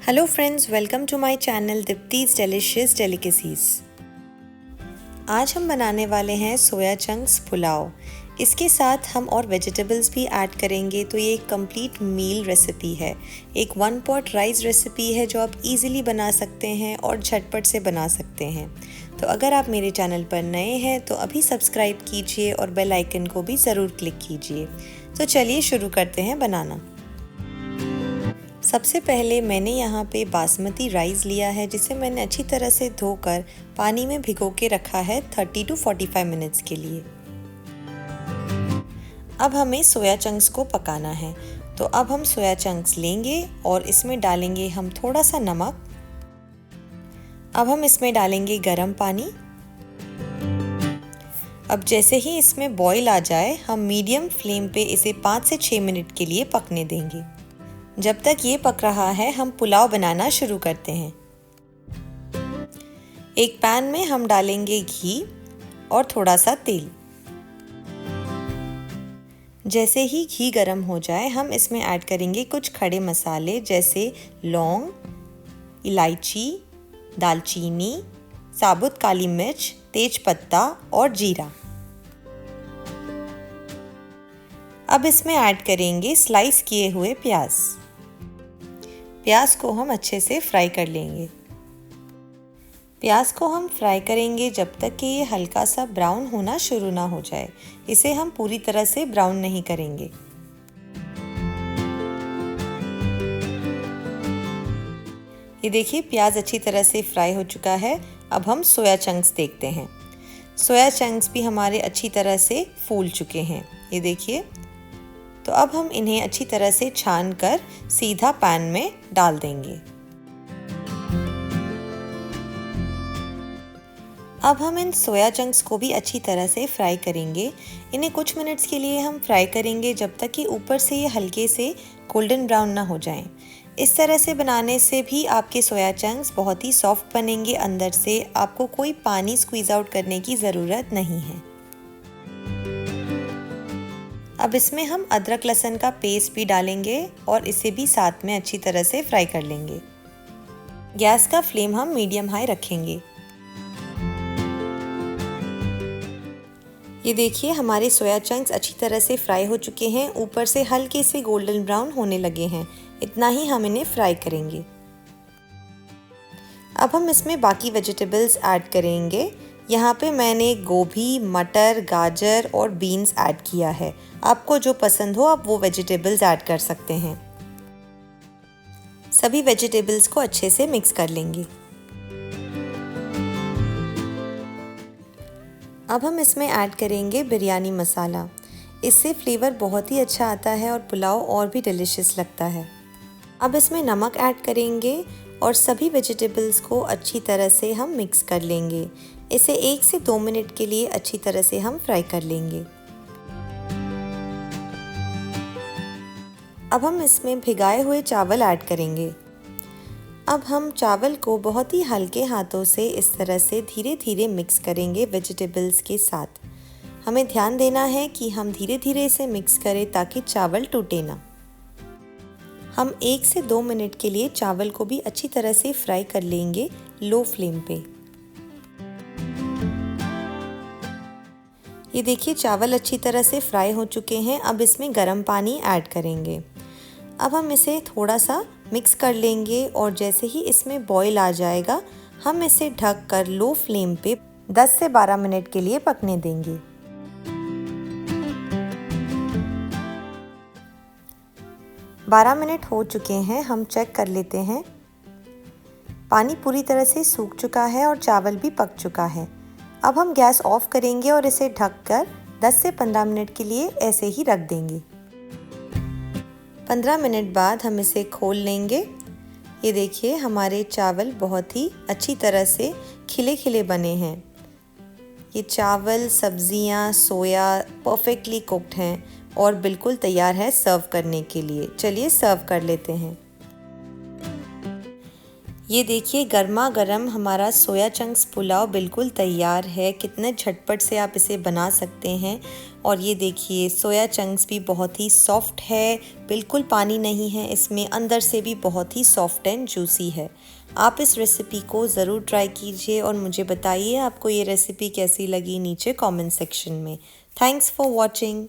Hello friends, welcome to my channel Deepti's delicious delicacies. आज हम बनाने वाले हैं सोया चंक्स पुलाव। इसके साथ हम और वेजिटेबल्स भी ऐड करेंगे, तो ये एक कंप्लीट मील रेसिपी है। एक 1 पॉट राइस रेसिपी है जो आप इजीली बना सकते हैं और झटपट से बना सकते हैं। तो अगर आप मेरे चैनल पर नए हैं तो अभी सब्सक्राइब कीजिए और बेल आइकन को भी ज़रूर क्लिक कीजिए। तो चलिए शुरू करते हैं बनाना। सबसे पहले मैंने यहाँ पे बासमती राइस लिया है, जिसे मैंने अच्छी तरह से धोकर पानी में भिगो के रखा है 30 to 45 मिनट्स के लिए। अब हमें सोया चंक्स को पकाना है, तो अब हम सोया चंक्स लेंगे और इसमें डालेंगे हम थोड़ा सा नमक। अब हम इसमें डालेंगे गरम पानी। अब जैसे ही इसमें बॉईल आ जाए, हम मीडियम फ्लेम पे इसे 5 से 6 मिनट के लिए पकने देंगे। जब तक ये पक रहा है, हम पुलाव बनाना शुरू करते हैं। एक पैन में हम डालेंगे घी और थोड़ा सा तेल। जैसे ही घी गर्म हो जाए, हम इसमें ऐड करेंगे कुछ खड़े मसाले जैसे लौंग, इलायची, दालचीनी, साबुत काली मिर्च, तेज पत्ता और जीरा। अब इसमें ऐड करेंगे स्लाइस किए हुए प्याज। प्याज को हम अच्छे से फ्राई कर लेंगे। प्याज को हम फ्राई करेंगे जब तक कि ये हल्का सा ब्राउन होना शुरू ना हो जाए। इसे हम पूरी तरह से ब्राउन नहीं करेंगे। ये देखिए, प्याज अच्छी तरह से फ्राई हो चुका है। अब हम सोया चंक्स देखते हैं। सोया चंक्स भी हमारे अच्छी तरह से फूल चुके हैं, ये देखिए। तो अब हम इन्हें अच्छी तरह से छान कर सीधा पैन में डाल देंगे। अब हम इन सोया चंक्स को भी अच्छी तरह से फ्राई करेंगे। इन्हें कुछ मिनट्स के लिए हम फ्राई करेंगे, जब तक कि ऊपर से ये हल्के से गोल्डन ब्राउन ना हो जाएं। इस तरह से बनाने से भी आपके सोया चंक्स बहुत ही सॉफ्ट बनेंगे अंदर से। आपको कोई पानी स्क्वीज आउट करने की ज़रूरत नहीं है। अब इसमें हम अदरक लहसुन का पेस्ट भी डालेंगे और इसे भी साथ में अच्छी तरह से फ्राई कर लेंगे। गैस का फ्लेम हम मीडियम हाई रखेंगे। ये देखिए, हमारे सोया चंक्स अच्छी तरह से फ्राई हो चुके हैं। ऊपर से हल्के से गोल्डन ब्राउन होने लगे हैं। इतना ही हम इन्हें फ्राई करेंगे। अब हम इसमें बाकी वेजिटेबल्स ऐड करेंगे। यहाँ पे मैंने गोभी, मटर, गाजर और बीन्स ऐड किया है। आपको जो पसंद हो आप वो वेजिटेबल्स ऐड कर सकते हैं। सभी वेजिटेबल्स को अच्छे से मिक्स कर लेंगे। अब हम इसमें ऐड करेंगे बिरयानी मसाला। इससे फ्लेवर बहुत ही अच्छा आता है और पुलाव और भी डिलीशियस लगता है। अब इसमें नमक ऐड करेंगे और सभी वेजिटेबल्स को अच्छी तरह से हम मिक्स कर लेंगे। इसे 1 से 2 मिनट के लिए अच्छी तरह से हम फ्राई कर लेंगे। अब हम इसमें भिगाए हुए चावल ऐड करेंगे। अब हम चावल को बहुत ही हल्के हाथों से इस तरह से धीरे धीरे मिक्स करेंगे वेजिटेबल्स के साथ। हमें ध्यान देना है कि हम धीरे धीरे इसे मिक्स करें ताकि चावल टूटे ना। हम 1 से 2 मिनट के लिए चावल को भी अच्छी तरह से फ्राई कर लेंगे लो फ्लेम पे। ये देखिए, चावल अच्छी तरह से फ्राई हो चुके हैं। अब इसमें गर्म पानी ऐड करेंगे। अब हम इसे थोड़ा सा मिक्स कर लेंगे और जैसे ही इसमें बॉईल आ जाएगा, हम इसे ढक कर लो फ्लेम पे 10 से 12 मिनट के लिए पकने देंगे। बारह मिनट हो चुके हैं, हम चेक कर लेते हैं। पानी पूरी तरह से सूख चुका है और चावल भी पक चुका है। अब हम गैस ऑफ करेंगे और इसे ढककर 10 से 15 मिनट के लिए ऐसे ही रख देंगे। 15 मिनट बाद हम इसे खोल लेंगे। ये देखिए, हमारे चावल बहुत ही अच्छी तरह से खिले खिले बने हैं। ये चावल, सब्जियां, सोया परफेक्टली कुक्ड हैं और बिल्कुल तैयार है सर्व करने के लिए। चलिए सर्व कर लेते हैं। ये देखिए गर्मा गर्म हमारा सोया चंक्स पुलाव बिल्कुल तैयार है। कितने झटपट से आप इसे बना सकते हैं। और ये देखिए सोया चंक्स भी बहुत ही सॉफ्ट है, बिल्कुल पानी नहीं है इसमें, अंदर से भी बहुत ही सॉफ्ट एंड जूसी है। आप इस रेसिपी को ज़रूर ट्राई कीजिए और मुझे बताइए आपको ये रेसिपी कैसी लगी नीचे कमेंट सेक्शन में। Thanks for watching.